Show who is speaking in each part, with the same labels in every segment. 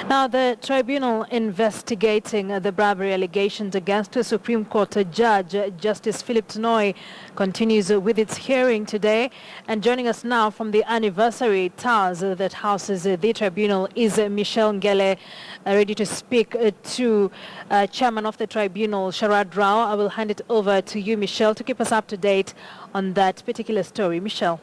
Speaker 1: Now, the tribunal investigating the bribery allegations against the Supreme Court Judge Justice Philip Tunoi continues with its hearing today. And joining us now from the anniversary towers that houses the tribunal is Michelle Ngele, ready to speak to Chairman of the tribunal, Sharad Rao. I will hand it over to you, Michelle, to keep us up to date on that particular story. Michelle.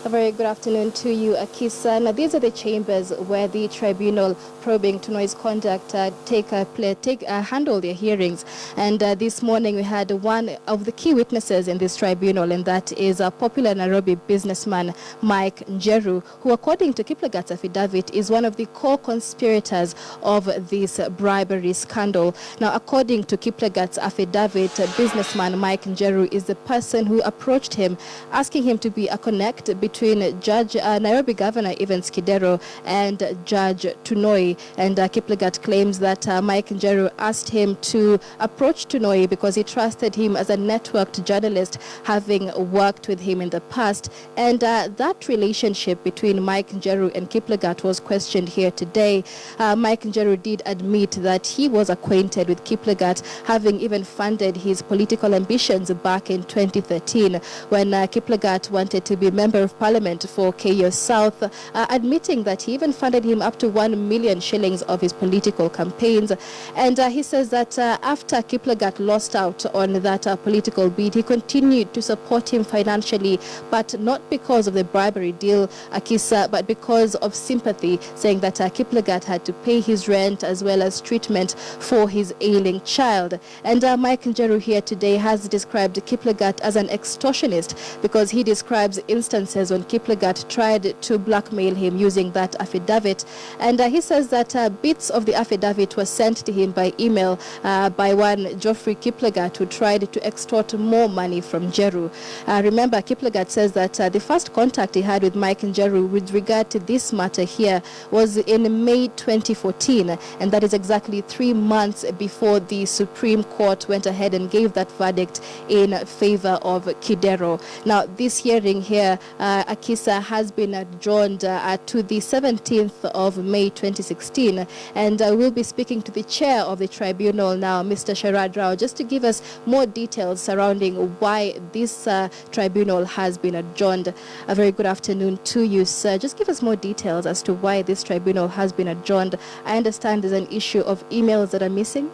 Speaker 2: A very good afternoon to you, Akisa. Now, these are the chambers where the tribunal probing Tunoi's conduct handle their hearings. And this morning we had one of the key witnesses in this tribunal, and that is a popular Nairobi businessman, Mike Njeru, who, according to Kiplagat's affidavit, is one of the co-conspirators of this bribery scandal. Now, according to Kiplagat's affidavit, businessman Mike Njeru is the person who approached him, asking him to be a connect between Nairobi Governor Evans Kidero and Judge Tunoi. And Kiplagat claims that Mike Njeru asked him to approach Tunoi because he trusted him as a networked journalist, having worked with him in the past. And that relationship between Mike Njeru and Kiplagat was questioned here today. Mike Njeru did admit that he was acquainted with Kiplagat, having even funded his political ambitions back in 2013 when Kiplagat wanted to be member of Parliament for KO South, admitting that he even funded him up to 1 million shillings of his political campaigns. And he says that after Kiplagat lost out on that political bid, he continued to support him financially, but not because of the bribery deal, Akisa, but because of sympathy, saying that Kiplagat had to pay his rent as well as treatment for his ailing child. And Mike Njeru here today has described Kiplagat as an extortionist because he describes instances when Kiplagat tried to blackmail him using that affidavit. And he says that bits of the affidavit were sent to him by email by one Geoffrey Kiplagat, who tried to extort more money from Njeru. Remember, Kiplagat says that the first contact he had with Mike Njeru with regard to this matter here was in May 2014, and that is exactly 3 months before the Supreme Court went ahead and gave that verdict in favor of Kidero. Now, this hearing here, Akisa, has been adjourned to the 17th of May 2016, and we'll be speaking to the chair of the tribunal now, Mr. Sharad Rao, just to give us more details surrounding why this tribunal has been adjourned. A very good afternoon to you, sir. Just give us more details as to why this tribunal has been adjourned. I understand there's an issue of emails that are missing.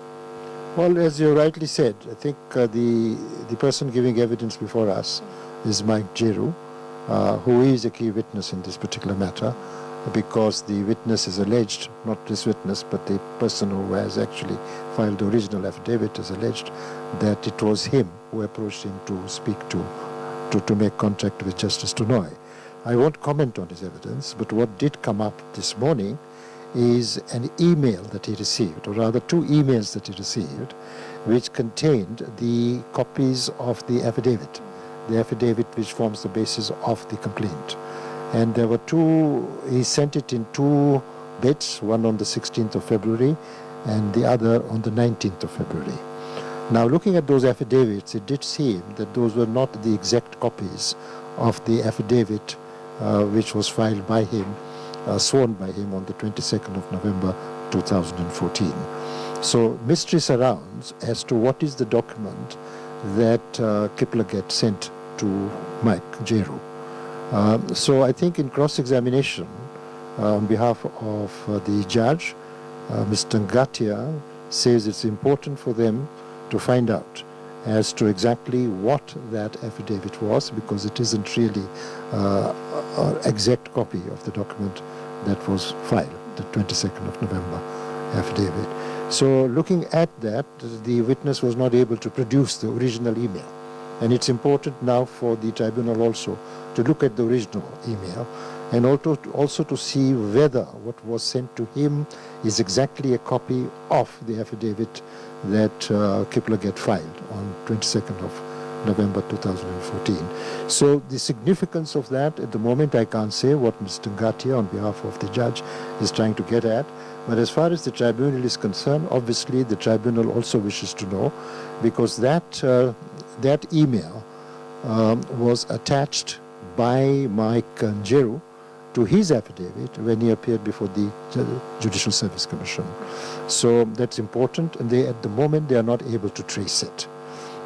Speaker 3: Well, as you rightly said, I think the person giving evidence before us is Mike Njeru, who is a key witness in this particular matter, because the witness is alleged, not this witness, but the person who has actually filed the original affidavit is alleged that it was him who approached him to speak to make contact with Justice Tunoi. I won't comment on his evidence, but what did come up this morning is an email that he received, or rather 2 emails that he received, which contained the copies of the affidavit which forms the basis of the complaint. And there were 2, he sent it in 2 bits, one on the 16th of February and the other on the 19th of February. Now, looking at those affidavits, it did seem that those were not the exact copies of the affidavit which was filed by him, sworn by him on the 22nd of November 2014. So mystery surrounds as to what is the document that Kiplagat sent to Mike Njeru. So I think in cross-examination on behalf of the judge, Mr. Ngatia says it's important for them to find out as to exactly what that affidavit was, because it isn't really an exact copy of the document that was filed, the 22nd of November affidavit. So looking at that, the witness was not able to produce the original email. And it's important now for the tribunal also to look at the original email and also to see whether what was sent to him is exactly a copy of the affidavit that Kiplagat filed on 22nd of November 2014. So the significance of that, at the moment I can't say what Mr. Ngatia on behalf of the judge is trying to get at, but as far as the tribunal is concerned, obviously the tribunal also wishes to know, because that email was attached by Mike Njeru to his affidavit when he appeared before the Judicial Service Commission. So that's important, and at the moment they are not able to trace it.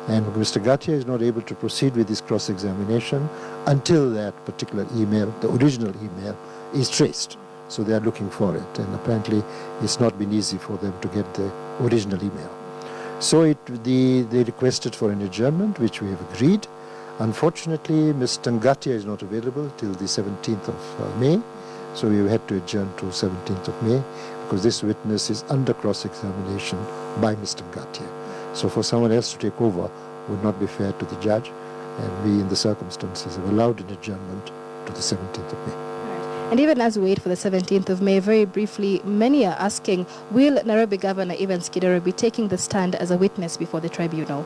Speaker 3: And Mr. Gatia is not able to proceed with his cross-examination until that particular email, the original email, is traced. So they are looking for it, and apparently it's not been easy for them to get the original email. So they requested for an adjournment, which we have agreed. Unfortunately, Mr. Ngatia is not available till the 17th of May, so we had to adjourn to 17th of May because this witness is under cross-examination by Mr. Ngatia. So for someone else to take over would not be fair to the judge, and we, in the circumstances, have allowed an adjournment to the 17th of May.
Speaker 2: And even as we wait for the 17th of May, very briefly, many are asking, will Nairobi Governor Evans Kidero be taking the stand as a witness before the tribunal?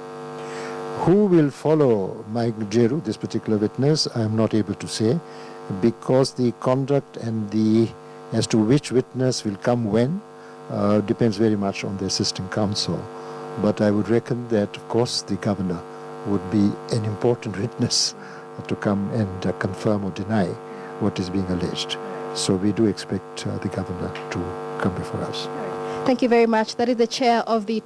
Speaker 3: Who will follow Mike Jeru, this particular witness, I am not able to say, because the conduct and as to which witness will come when depends very much on the assisting counsel. But I would reckon that, of course, the governor would be an important witness to come and confirm or deny what is being alleged. So we do expect the governor to come before us.
Speaker 2: Thank you very much. That is the chair of the